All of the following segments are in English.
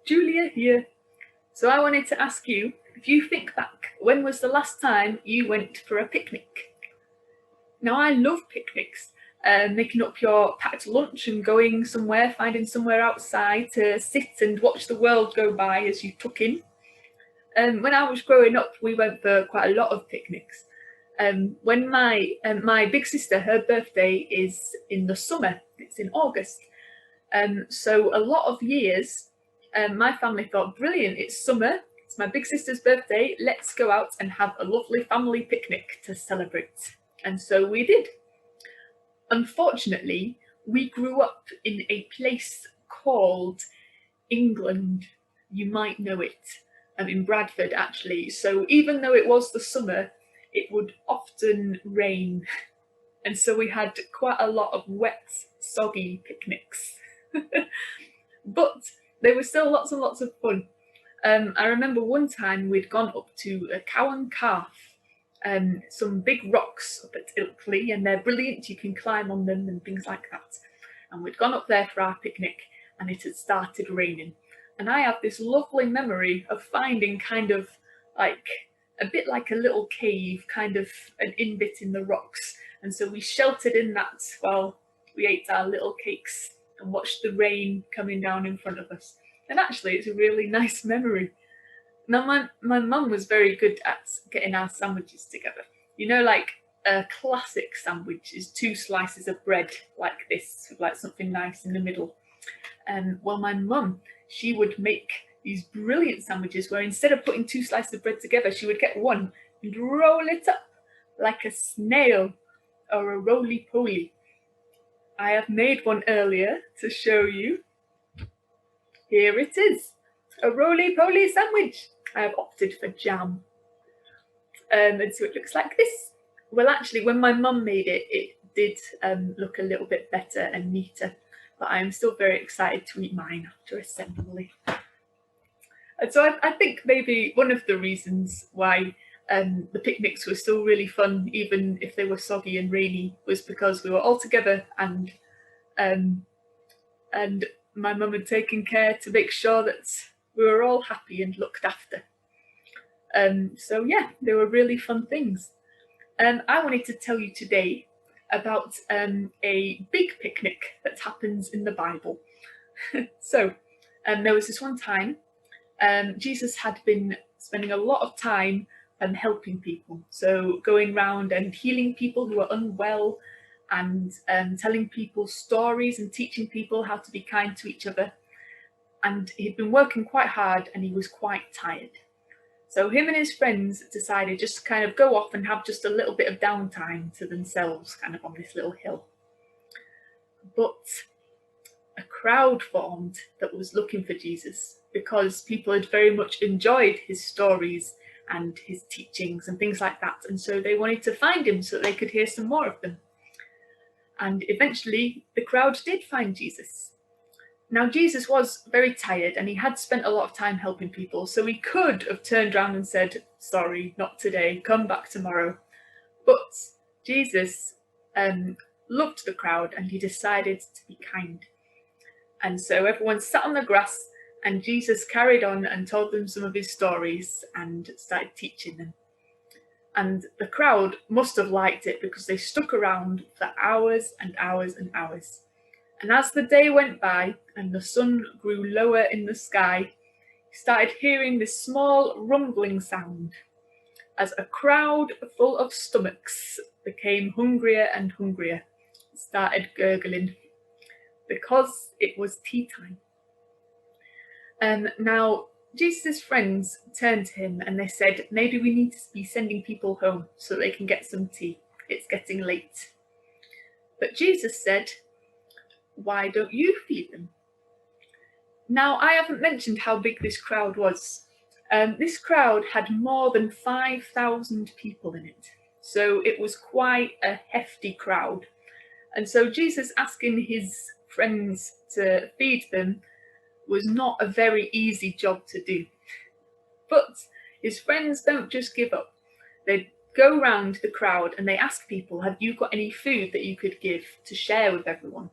Julia here. So I wanted to ask you, if you think back, when was the last time you went for a picnic? Now I love picnics, making up your packed lunch and going somewhere, finding somewhere outside to sit and watch the world go by as you tuck in. When I was growing up, we went for quite a lot of picnics. When my big sister, her birthday is in the summer, it's in August. So a lot of years, my family thought, brilliant, it's summer, it's my big sister's birthday, let's go out and have a lovely family picnic to celebrate. And so we did. Unfortunately, we grew up in a place called England. You might know it. In Bradford, actually. So even though it was the summer, it would often rain. And so we had quite a lot of wet, soggy picnics. But they were still lots and lots of fun. I remember one time we'd gone up to a cow and calf, some big rocks up at Ilkley, and they're brilliant, you can climb on them and things like that. And we'd gone up there for our picnic and it had started raining. And I have this lovely memory of finding kind of like a bit like a little cave, kind of an in-bit in the rocks. And so we sheltered in that while we ate our little cakes and watched the rain coming down in front of us. And actually, it's a really nice memory. Now, my mum was very good at getting our sandwiches together. You know, like a classic sandwich is 2 slices of bread like this, with like something nice in the middle. Well, my mum, she would make these brilliant sandwiches where instead of putting 2 slices of bread together, she would get one and roll it up like a snail or a roly-poly. I have made one earlier to show you. Here it is, a roly-poly sandwich. I have opted for jam. And so it looks like this. Well, actually, when my mum made it, it did look a little bit better and neater. But I'm still very excited to eat mine after assembly. And so I think maybe one of the reasons why the picnics were still really fun, even if they were soggy and rainy, was because we were all together and my mum had taken care to make sure that we were all happy and looked after. So yeah, they were really fun things. I wanted to tell you today about a big picnic that happens in the Bible. So there was this one time Jesus had been spending a lot of time helping people. So going around and healing people who are unwell and telling people stories and teaching people how to be kind to each other. And he'd been working quite hard and he was quite tired. So him and his friends decided just to kind of go off and have just a little bit of downtime to themselves, kind of on this little hill. But a crowd formed that was looking for Jesus because people had very much enjoyed his stories and his teachings and things like that. And so they wanted to find him so that they could hear some more of them. And eventually the crowd did find Jesus. Now, Jesus was very tired and he had spent a lot of time helping people, so he could have turned around and said, sorry, not today, come back tomorrow. But Jesus loved the crowd and he decided to be kind. And so everyone sat on the grass and Jesus carried on and told them some of his stories and started teaching them. And the crowd must have liked it because they stuck around for hours and hours and hours. And as the day went by and the sun grew lower in the sky, he started hearing this small rumbling sound as a crowd full of stomachs became hungrier and hungrier, started gurgling, because it was tea time. Now, Jesus' friends turned to him and they said, maybe we need to be sending people home so they can get some tea. It's getting late. But Jesus said, why don't you feed them? Now, I haven't mentioned how big this crowd was. This crowd had more than 5,000 people in it. So it was quite a hefty crowd. And so Jesus asking his friends to feed them was not a very easy job to do. But his friends don't just give up. They go round the crowd and they ask people, have you got any food that you could give to share with everyone?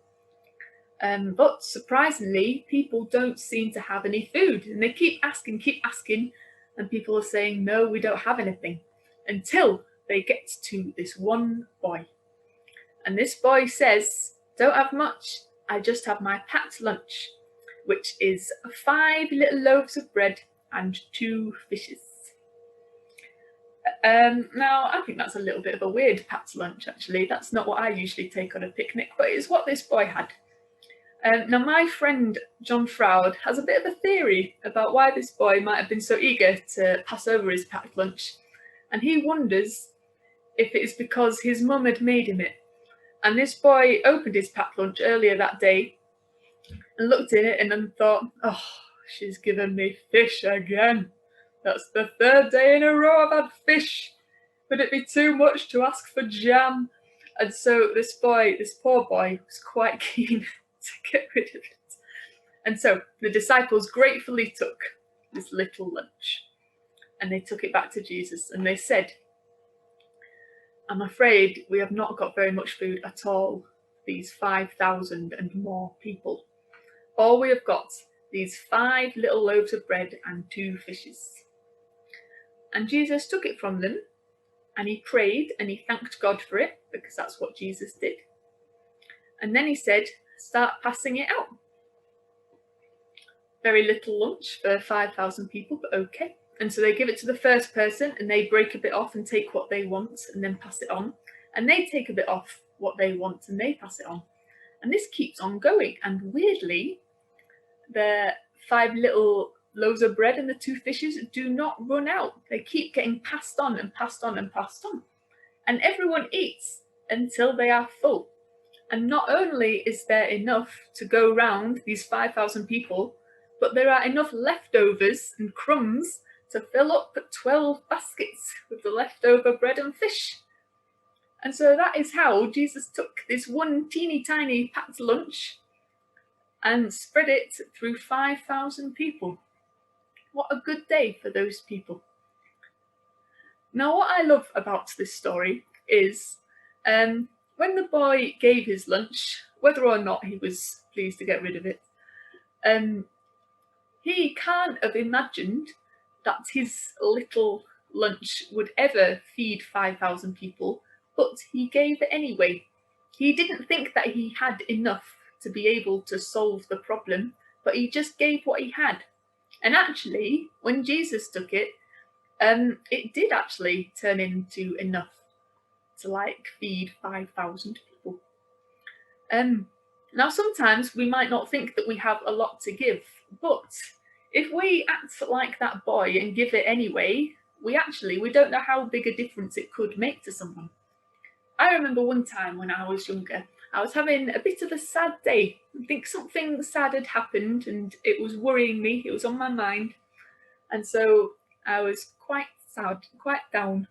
But surprisingly, people don't seem to have any food, and they keep asking, and people are saying, no, we don't have anything, until they get to this one boy. And this boy says, don't have much, I just have my packed lunch, which is 5 little loaves of bread and 2 fishes. Now, I think that's a little bit of a weird packed lunch, actually. That's not what I usually take on a picnic, but it's what this boy had. Now, my friend John Froud has a bit of a theory about why this boy might have been so eager to pass over his packed lunch, and he wonders if it is because his mum had made him it. And this boy opened his packed lunch earlier that day and looked in it and then thought, oh, she's given me fish again. That's the 3rd day in a row I've had fish. Would it be too much to ask for jam? And so this poor boy, was quite keen to get rid of it. And so the disciples gratefully took this little lunch and they took it back to Jesus and they said, I'm afraid we have not got very much food at all, these 5,000 and more people. All we have got, these 5 little loaves of bread and 2 fishes. And Jesus took it from them and he prayed and he thanked God for it, because that's what Jesus did. And then he said, start passing it out. Very little lunch for 5,000 people, but okay. And so they give it to the first person and they break a bit off and take what they want and then pass it on. And they take a bit off what they want and they pass it on. And this keeps on going. And weirdly, the 5 little loaves of bread and the 2 fishes do not run out. They keep getting passed on and passed on and passed on. And everyone eats until they are full. And not only is there enough to go round these 5,000 people, but there are enough leftovers and crumbs to fill up 12 baskets with the leftover bread and fish. And so that is how Jesus took this one teeny tiny packed lunch and spread it through 5,000 people. What a good day for those people. Now, what I love about this story is when the boy gave his lunch, whether or not he was pleased to get rid of it, he can't have imagined that his little lunch would ever feed 5,000 people, but he gave it anyway. He didn't think that he had enough to be able to solve the problem, but he just gave what he had. And actually, when Jesus took it, it did actually turn into enough to feed 5,000 people. Now, sometimes we might not think that we have a lot to give, but if we act like that boy and give it anyway, we don't know how big a difference it could make to someone. I remember one time when I was younger, I was having a bit of a sad day. I think something sad had happened and it was worrying me, it was on my mind. And so I was quite sad, quite down.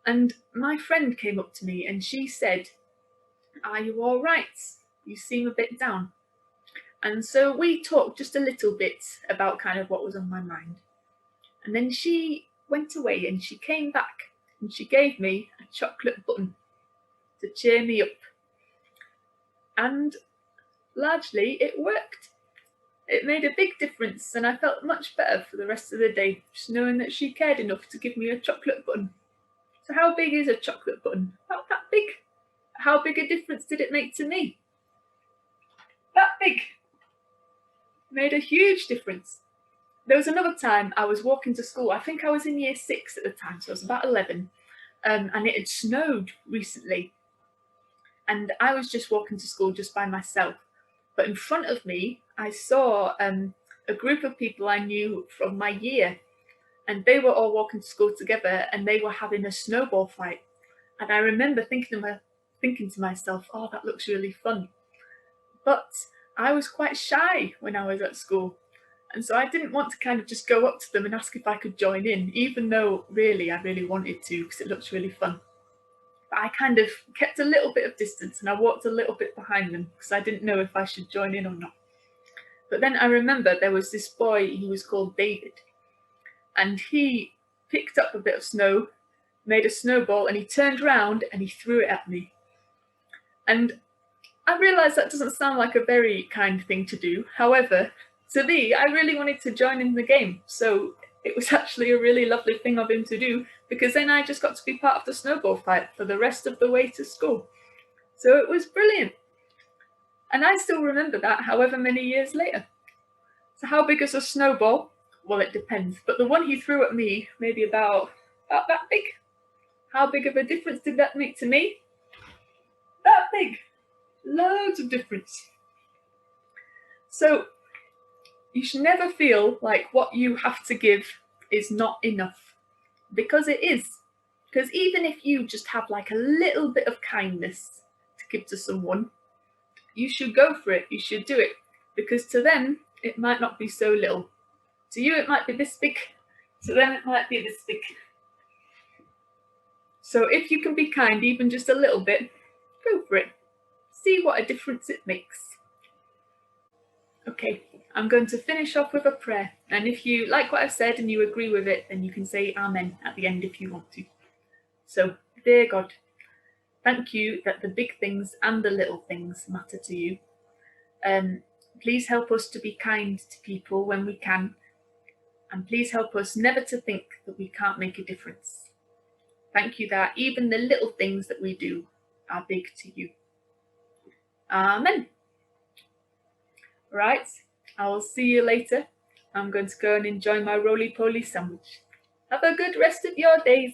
And my friend came up to me and she said, are you all right? You seem a bit down. And so we talked just a little bit about kind of what was on my mind. And then she went away and she came back and she gave me a chocolate button to cheer me up. And largely it worked. It made a big difference and I felt much better for the rest of the day, just knowing that she cared enough to give me a chocolate button. So how big is a chocolate button? About that big. How big a difference did it make to me? That big. Made a huge difference. There was another time I was walking to school. I think I was in year 6 at the time, so I was about 11, and it had snowed recently. And I was just walking to school just by myself. But in front of me, I saw a group of people I knew from my year, and they were all walking to school together, and they were having a snowball fight. And I remember thinking to myself, oh, that looks really fun. But I was quite shy when I was at school. And so I didn't want to kind of just go up to them and ask if I could join in, even though I really wanted to, because it looked really fun. But I kind of kept a little bit of distance and I walked a little bit behind them because I didn't know if I should join in or not. But then I remember there was this boy, he was called David, and he picked up a bit of snow, made a snowball, and he turned around and he threw it at me. And I realise that doesn't sound like a very kind thing to do. However, to me, I really wanted to join in the game. So it was actually a really lovely thing of him to do, because then I just got to be part of the snowball fight for the rest of the way to school. So it was brilliant. And I still remember that, however many years later. So how big is a snowball? Well, it depends. But the one he threw at me, maybe about that big. How big of a difference did that make to me? That big. Loads of difference. So you should never feel like what you have to give is not enough, because it is. Because even if you just have like a little bit of kindness to give to someone, you should go for it. You should do it, because to them it might not be so little. To you it might be this big. To them it might be this big. So if you can be kind even just a little bit, go for it. See what a difference it makes. Okay, I'm going to finish off with a prayer, and if you like what I've said and you agree with it, then you can say Amen at the end if you want to. So, dear God, thank you that the big things and the little things matter to you. Please help us to be kind to people when we can, and please help us never to think that we can't make a difference. Thank you that even the little things that we do are big to you. Amen. Right, I will see you later. I'm going to go and enjoy my roly-poly sandwich. Have a good rest of your days.